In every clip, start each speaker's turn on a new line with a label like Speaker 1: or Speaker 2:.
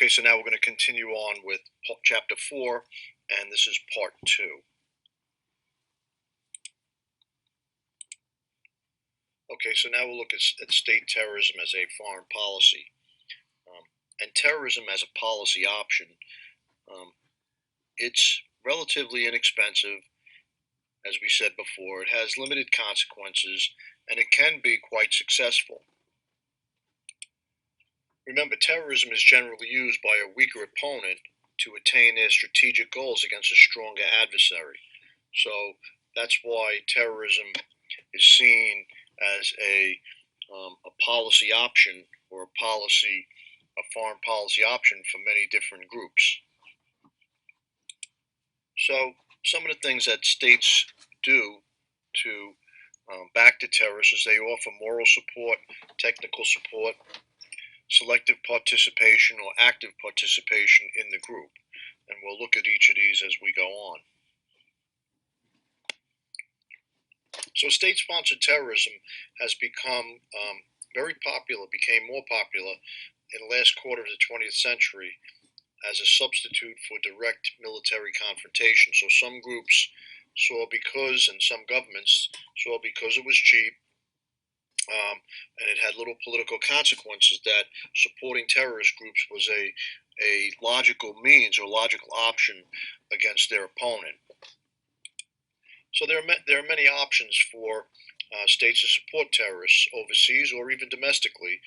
Speaker 1: Okay, so now we're going to continue on with chapter 4, and this is part 2. Okay, so now we'll look at state terrorism as a foreign policy. And terrorism as a policy option, um, it's relatively inexpensive, as we said before. It has limited consequences, and it can be quite successful. Remember, terrorism is generally used by a weaker opponent to attain their strategic goals against a stronger adversary. So that's why terrorism is seen as a policy option or a foreign policy option for many different groups. So some of the things that states do to back the terrorists is they offer moral support, technical support, selective participation, or active participation in the group. And we'll look at each of these as we go on. So state-sponsored terrorism has become very popular, became more popular in the last quarter of the 20th century as a substitute for direct military confrontation. So some groups saw because, and some governments saw because it was cheap and it had little political consequences, that supporting terrorist groups was a logical means or logical option against their opponent. So there are many options for states to support terrorists overseas or even domestically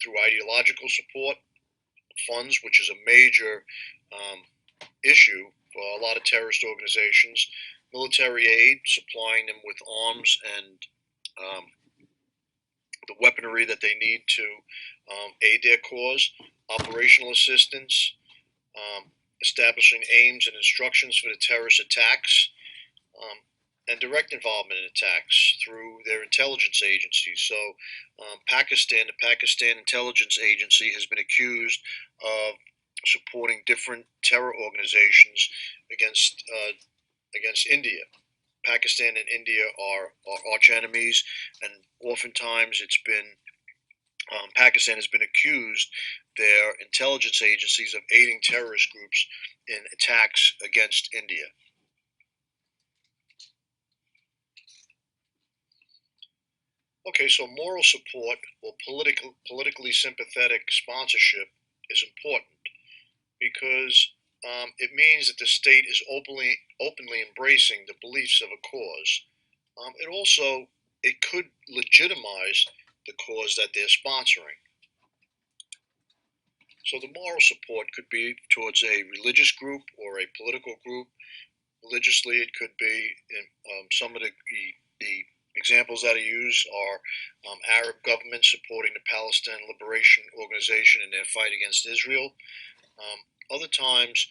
Speaker 1: through ideological support, funds, which is a major issue for a lot of terrorist organizations, military aid, supplying them with arms and the weaponry that they need to aid their cause, operational assistance, establishing aims and instructions for the terrorist attacks, and direct involvement in attacks through their intelligence agencies. So, the Pakistan Intelligence Agency, has been accused of supporting different terror organizations against India. Pakistan and India are arch enemies, and oftentimes Pakistan has been accused, their intelligence agencies, of aiding terrorist groups in attacks against India. Okay, so moral support or politically sympathetic sponsorship is important because it means that the state is openly embracing the beliefs of a cause. It could legitimize the cause that they're sponsoring. So the moral support could be towards a religious group or a political group. Religiously, it could be some of the examples that are used are Arab governments supporting the Palestine Liberation Organization in their fight against Israel. Other times,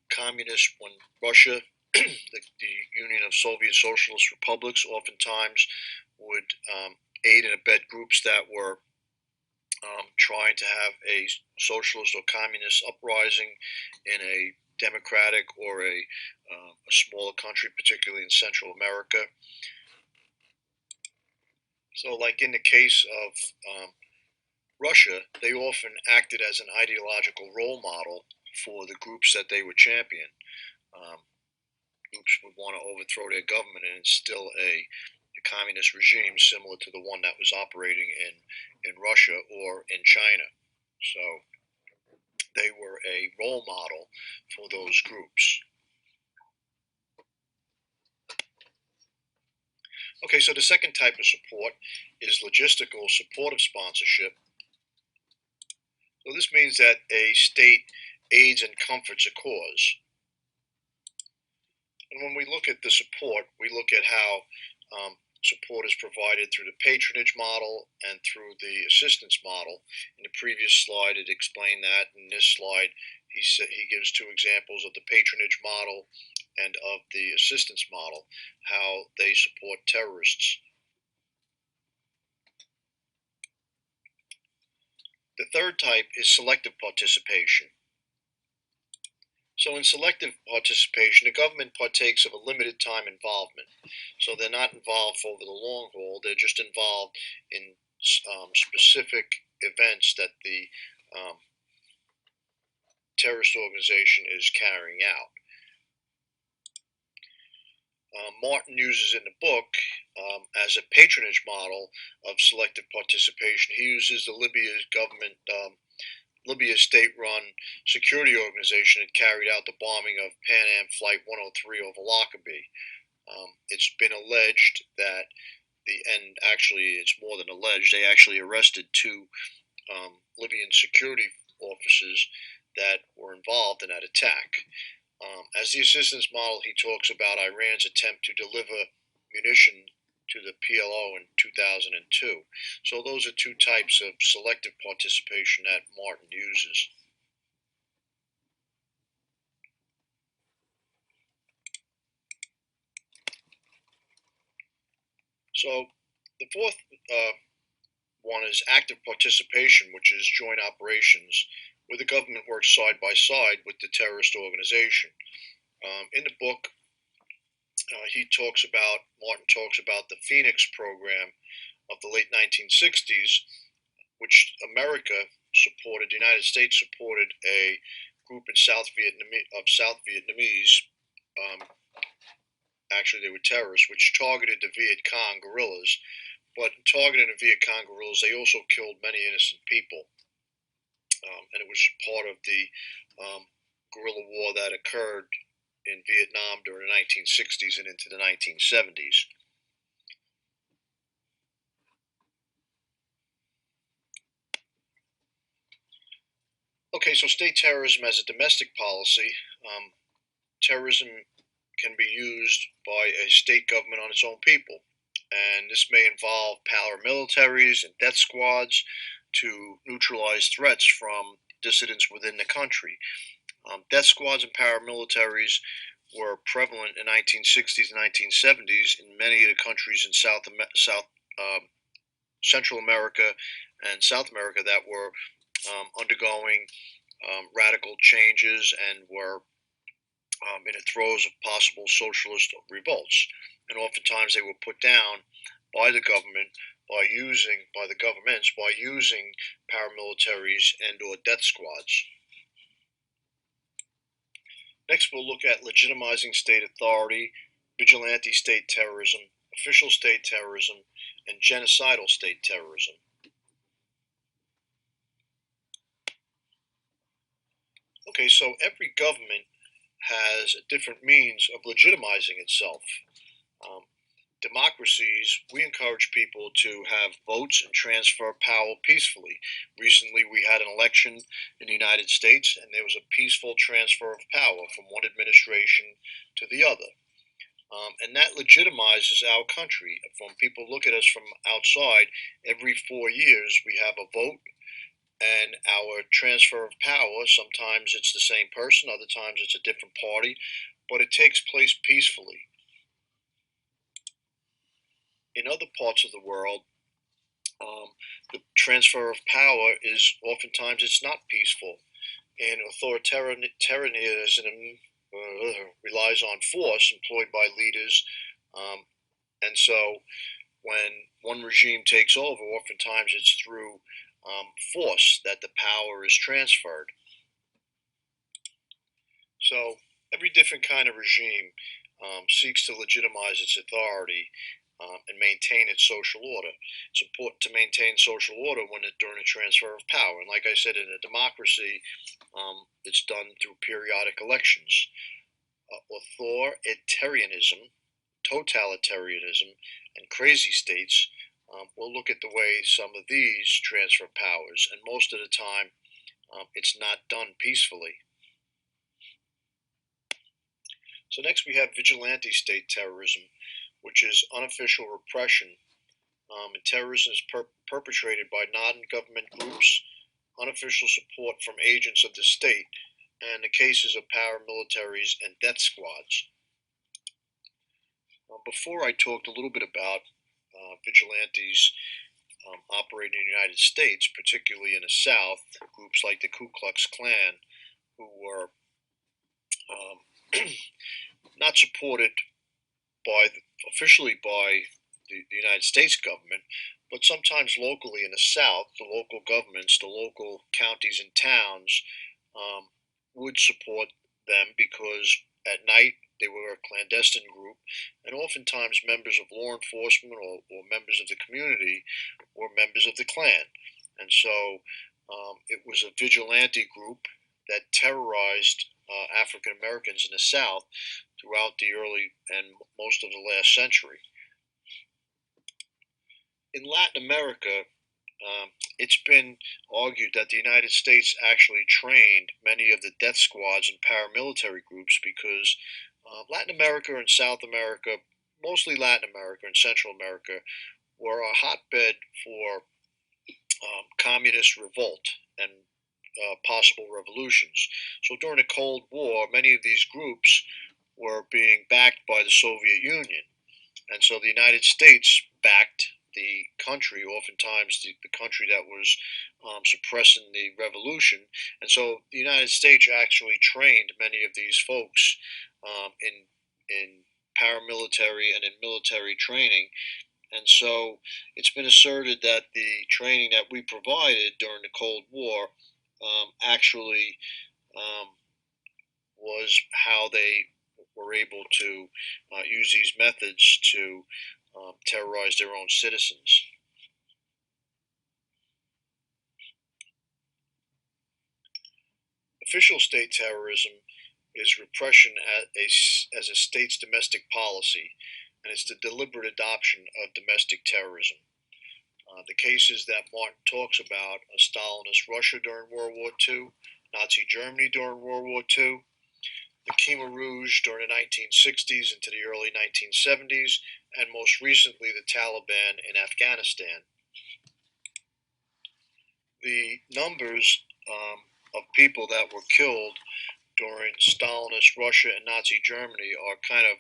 Speaker 1: communists, when Russia, the Union of Soviet Socialist Republics, oftentimes would aid and abet groups that were trying to have a socialist or communist uprising in a democratic or a smaller country, particularly in Central America. So, like in the case of Russia, they often acted as an ideological role model for the groups that they would champion. Um, Groups would want to overthrow their government and instill a communist regime similar to the one that was operating in Russia or in China. So they were a role model for those groups. Okay, so the second type of support is logistical supportive sponsorship. So this means that a state aids and comforts a cause. And when we look at the support, we look at how support is provided through the patronage model and through the assistance model. In the previous slide, it explained that. In this slide, he gives two examples of the patronage model and of the assistance model, how they support terrorists. The third type is selective participation. So in selective participation, the government partakes of a limited time involvement. So they're not involved over the long haul. They're just involved in specific events that the terrorist organization is carrying out. Martin uses in the book as a patronage model of selective participation. He uses the Libya's government, Libya state-run security organization that carried out the bombing of Pan Am Flight 103 over Lockerbie. It's been alleged that and actually it's more than alleged, they actually arrested two Libyan security officers that were involved in that attack. As the assistance model, he talks about Iran's attempt to deliver munition to the PLO in 2002. So those are two types of selective participation that Martin uses. So the fourth one is active participation, which is joint operations, where the government works side by side with the terrorist organization. In the book, Martin talks about the Phoenix program of the late 1960s, which the United States supported a group in South Vietnamese. Um, Actually, they were terrorists, which targeted the Viet Cong guerrillas. But in targeting the Viet Cong guerrillas, they also killed many innocent people, and it was part of the guerrilla war that occurred in Vietnam during the 1960s and into the 1970s. Okay, so state terrorism as a domestic policy. Terrorism can be used by a state government on its own people, and this may involve paramilitaries and death squads to neutralize threats from dissidents within the country. Death squads and paramilitaries were prevalent in 1960s and 1970s in many of the countries in South Central America and South America that were undergoing radical changes and were in the throes of possible socialist revolts. And oftentimes they were put down by the government by the governments by using paramilitaries and or death squads. Next, we'll look at legitimizing state authority, vigilante state terrorism, official state terrorism, and genocidal state terrorism. Okay, so every government has a different means of legitimizing itself. Um, Democracies, we encourage people to have votes and transfer power peacefully. Recently, we had an election in the United States, and there was a peaceful transfer of power from one administration to the other. And that legitimizes our country. When people look at us from outside, every 4 years we have a vote and our transfer of power. Sometimes it's the same person, other times it's a different party, but it takes place peacefully. In other parts of the world, the transfer of power is oftentimes it's not peaceful, and authoritarianism relies on force employed by leaders, um, and so when one regime takes over, oftentimes it's through force that the power is transferred. So every different kind of regime seeks to legitimize its authority and maintain its social order. It's important to maintain social order during a transfer of power. And like I said, in a democracy, it's done through periodic elections. Authoritarianism, totalitarianism, and crazy states will look at the way some of these transfer powers, and most of the time, it's not done peacefully. So next we have vigilante state terrorism, which is unofficial repression. And terrorism is perpetrated by non-government groups, unofficial support from agents of the state, and the cases of paramilitaries and death squads. Before I talked a little bit about vigilantes operating in the United States, particularly in the South, groups like the Ku Klux Klan, who were not supported officially by the United States government, but sometimes locally in the South, the local governments, the local counties and towns, um, would support them because at night they were a clandestine group, and oftentimes members of law enforcement or members of the community were members of the Klan. And so it was a vigilante group that terrorized African Americans in the South throughout the early and most of the last century. In Latin America, it's been argued that the United States actually trained many of the death squads and paramilitary groups because Latin America and South America, mostly Latin America and Central America, were a hotbed for communist revolt and possible revolutions. So during the Cold War, many of these groups were being backed by the Soviet Union. And so the United States backed the country, oftentimes the country that was suppressing the revolution. And so the United States actually trained many of these folks in paramilitary and in military training. And so it's been asserted that the training that we provided during the Cold War actually um, was how they were able to use these methods to terrorize their own citizens. Official state terrorism is repression as a state's domestic policy, and it's the deliberate adoption of domestic terrorism. The cases that Martin talks about are Stalinist Russia during World War II, Nazi Germany during World War II, the Khmer Rouge during the 1960s into the early 1970s, and most recently the Taliban in Afghanistan. The numbers of people that were killed during Stalinist Russia and Nazi Germany are kind of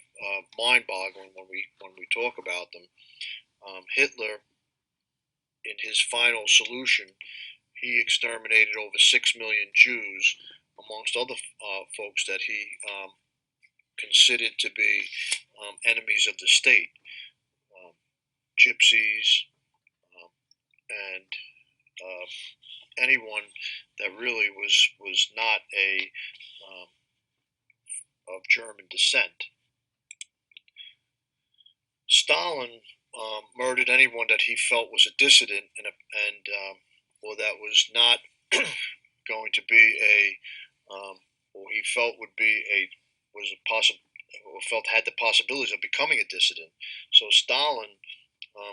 Speaker 1: mind-boggling when we talk about them. Hitler, in his final solution, he exterminated over 6 million Jews, amongst other folks that he considered to be enemies of the state, um, gypsies, um, and anyone that really was not um, of German descent. Stalin murdered anyone that he felt was a dissident and or that was not going to be or he felt would be a was a possible or felt had the possibilities of becoming a dissident. So Stalin,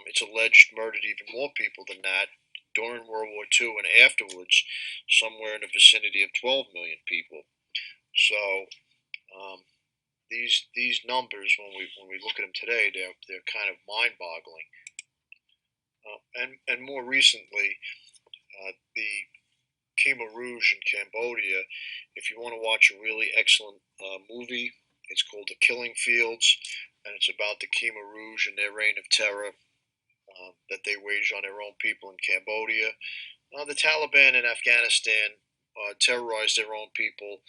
Speaker 1: it's alleged, murdered even more people than that during World War II and afterwards, somewhere in the vicinity of 12 million people. So um, these numbers, when we look at them today, they're kind of mind-boggling. And more recently, the Khmer Rouge in Cambodia. If you want to watch a really excellent movie, it's called The Killing Fields, and it's about the Khmer Rouge and their reign of terror that they waged on their own people in Cambodia. The Taliban in Afghanistan terrorized their own people.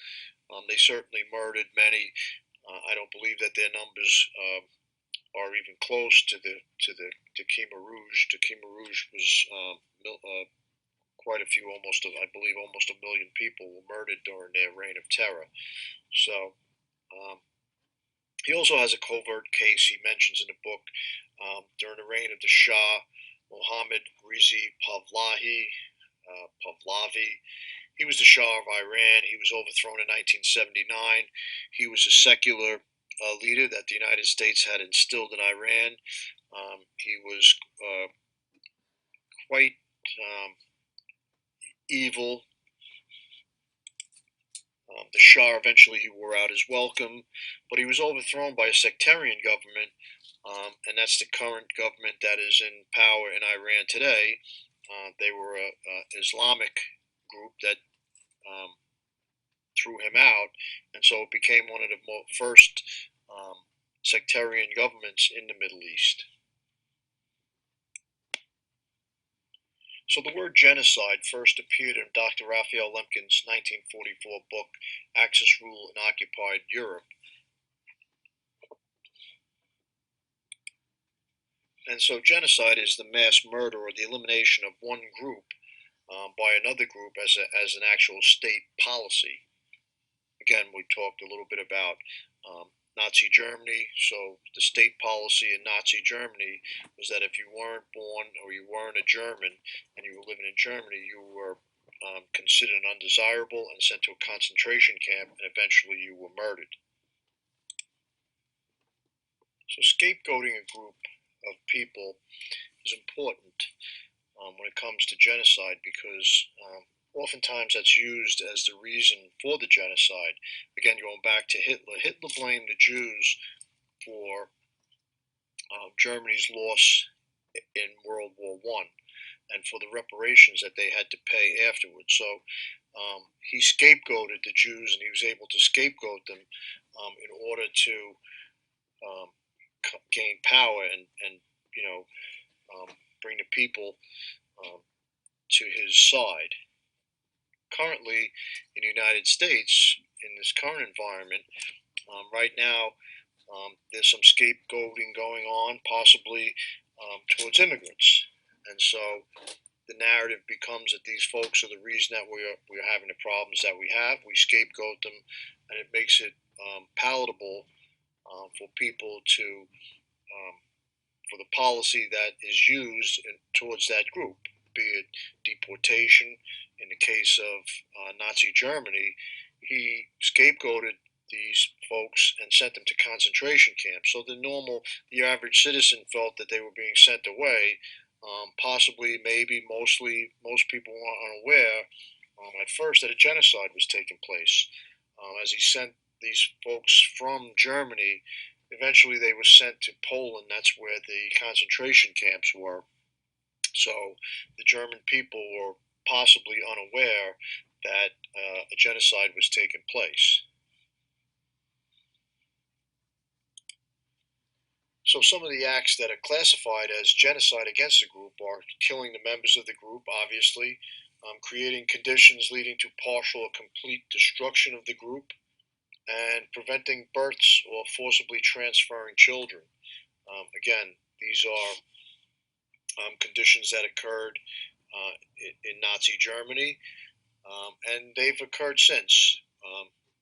Speaker 1: They certainly murdered many. I don't believe that their numbers are even close to Khmer Rouge. The Khmer Rouge was quite a few, I believe almost 1 million people were murdered during their reign of terror. So um, he also has a covert case he mentions in the book during the reign of the Shah Mohammad Reza Pahlavi. He was the Shah of Iran. He was overthrown in 1979. He was a secular leader that the United States had instilled in Iran. He was quite evil. The Shah eventually he wore out his welcome, but he was overthrown by a sectarian government, and that's the current government that is in power in Iran today. They were a Islamic group that um, threw him out, and so it became one of the first sectarian governments in the Middle East. So the word genocide first appeared in Dr. Raphael Lemkin's 1944 book, Axis Rule in Occupied Europe. And so genocide is the mass murder or the elimination of one group by another group as an actual state policy. again, we talked a little bit about Nazi Germany. So the state policy in Nazi Germany was that if you weren't born or you weren't a German and you were living in Germany, you were considered undesirable and sent to a concentration camp, and eventually you were murdered. So scapegoating a group of people is important when it comes to genocide because oftentimes that's used as the reason for the genocide. Again, going back to Hitler, Hitler blamed the Jews for Germany's loss in World War One and for the reparations that they had to pay afterwards. So he scapegoated the Jews, and he was able to scapegoat them in order to um, gain power and you know bring the people um, to his side. Currently, in the United States, in this current environment, right now, there's some scapegoating going on, possibly towards immigrants, and so the narrative becomes that these folks are the reason that we're having the problems that we have. We scapegoat them, and it makes it palatable for people to for the policy that is used towards that group, be it deportation. In the case of Nazi Germany, he scapegoated these folks and sent them to concentration camps. So the average citizen felt that they were being sent away. Possibly, maybe, mostly, most people were unaware at first that a genocide was taking place. As he sent these folks from Germany, eventually they were sent to Poland. That's where the concentration camps were. So the German people were possibly unaware that a genocide was taking place. So some of the acts that are classified as genocide against a group are killing the members of the group, obviously, creating conditions leading to partial or complete destruction of the group, and preventing births or forcibly transferring children. Again, these are conditions that occurred in Nazi Germany, and they've occurred since.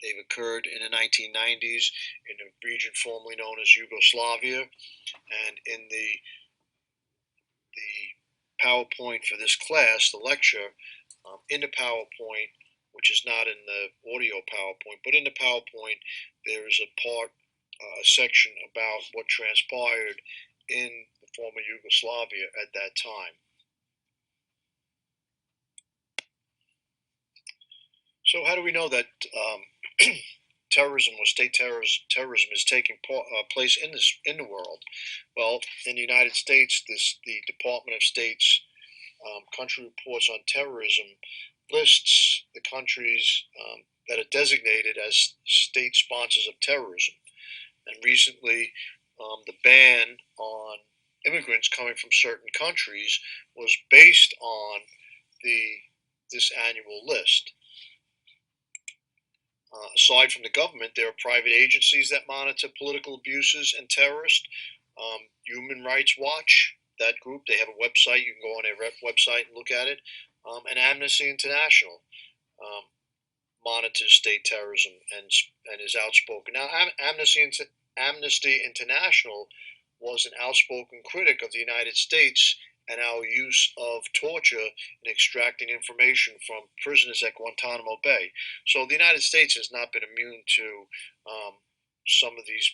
Speaker 1: They've occurred in the 1990s in a region formerly known as Yugoslavia, and in the PowerPoint for this class, the lecture, in the PowerPoint, which is not in the audio PowerPoint, but in the PowerPoint, there is a part, a section about what transpired in the former Yugoslavia at that time. So, how do we know that terrorism or state terrorism is taking place in the world? Well, in the United States, the Department of State's country reports on terrorism lists the countries that are designated as state sponsors of terrorism. And recently, the ban on immigrants coming from certain countries was based on this annual list. Aside from the government, there are private agencies that monitor political abuses and terrorists. Human Rights Watch, that group, they have a website. You can go on their website and look at it. And Amnesty International monitors state terrorism and is outspoken. Now, Amnesty International was an outspoken critic of the United States and our use of torture in extracting information from prisoners at Guantanamo Bay. So the United States has not been immune to some of these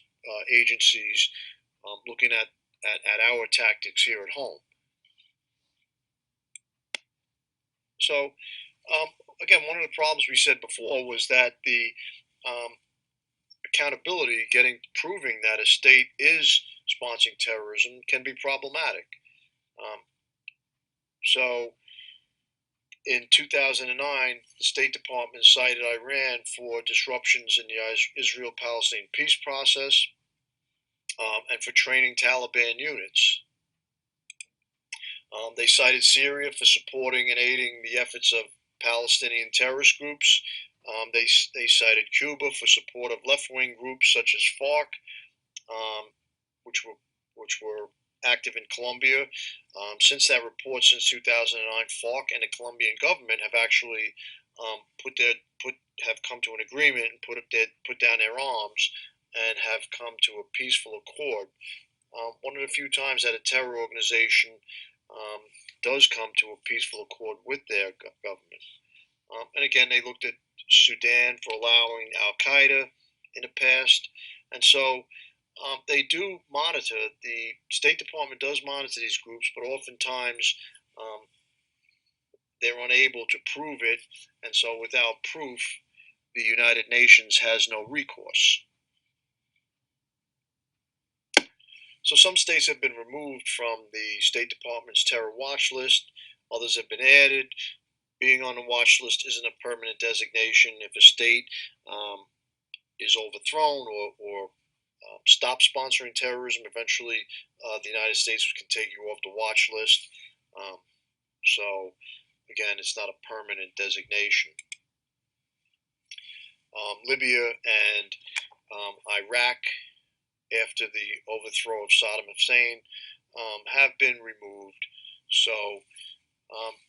Speaker 1: agencies looking at our tactics here at home. So again, one of the problems we said before was that the accountability, proving that a state is sponsoring terrorism, can be problematic. So in 2009, the State Department cited Iran for disruptions in the Israel-Palestine peace process and for training Taliban units. They cited Syria for supporting and aiding the efforts of Palestinian terrorist groups. They cited Cuba for support of left-wing groups such as FARC, which were active in Colombia. Since that report, since 2009, FARC and the Colombian government have actually have come to an agreement and put down their arms and have come to a peaceful accord. One of the few times that a terror organization um, does come to a peaceful accord with their government. And again, they looked at Sudan for allowing Al Qaeda in the past, and so they do monitor. The State Department does monitor these groups, but oftentimes they're unable to prove it, and so without proof, the United Nations has no recourse. So some states have been removed from the State Department's terror watch list. Others have been added. Being on the watch list isn't a permanent designation. If a state is overthrown or stops sponsoring terrorism, eventually the United States can take you off the watch list. Um, so, again, it's not a permanent designation. Libya and Iraq, after the overthrow of Saddam Hussein, have been removed. So,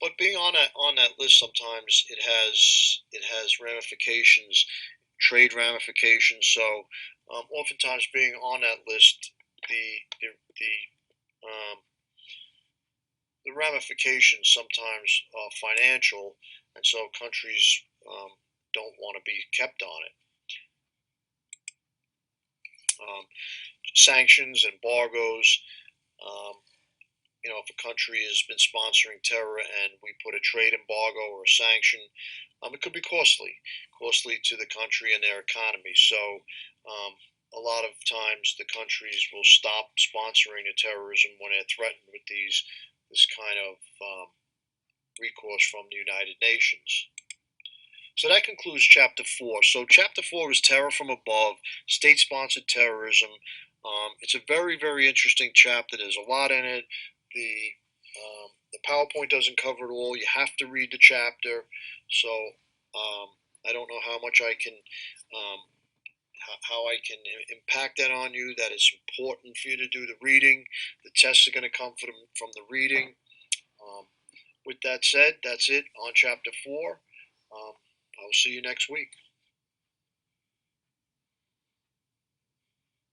Speaker 1: but being on that list sometimes it has ramifications, trade ramifications. So, oftentimes being on that list, um, the ramifications sometimes are financial, and so countries don't want to be kept on it. Um, Sanctions, embargoes. Um, if a country has been sponsoring terror and we put a trade embargo or a sanction, it could be costly to the country and their economy. So, a lot of times the countries will stop sponsoring the terrorism when they're threatened with this kind of recourse from the United Nations. So that concludes Chapter 4. So Chapter 4 is Terror from Above, State-Sponsored Terrorism. It's a very, very interesting chapter. There's a lot in it. The PowerPoint doesn't cover it all. You have to read the chapter. So I don't know how much I can um, how I can impact that on you. That it's important for you to do the reading. The tests are going to come from the reading. Um, with that said, that's it on Chapter 4. I'll see you next week.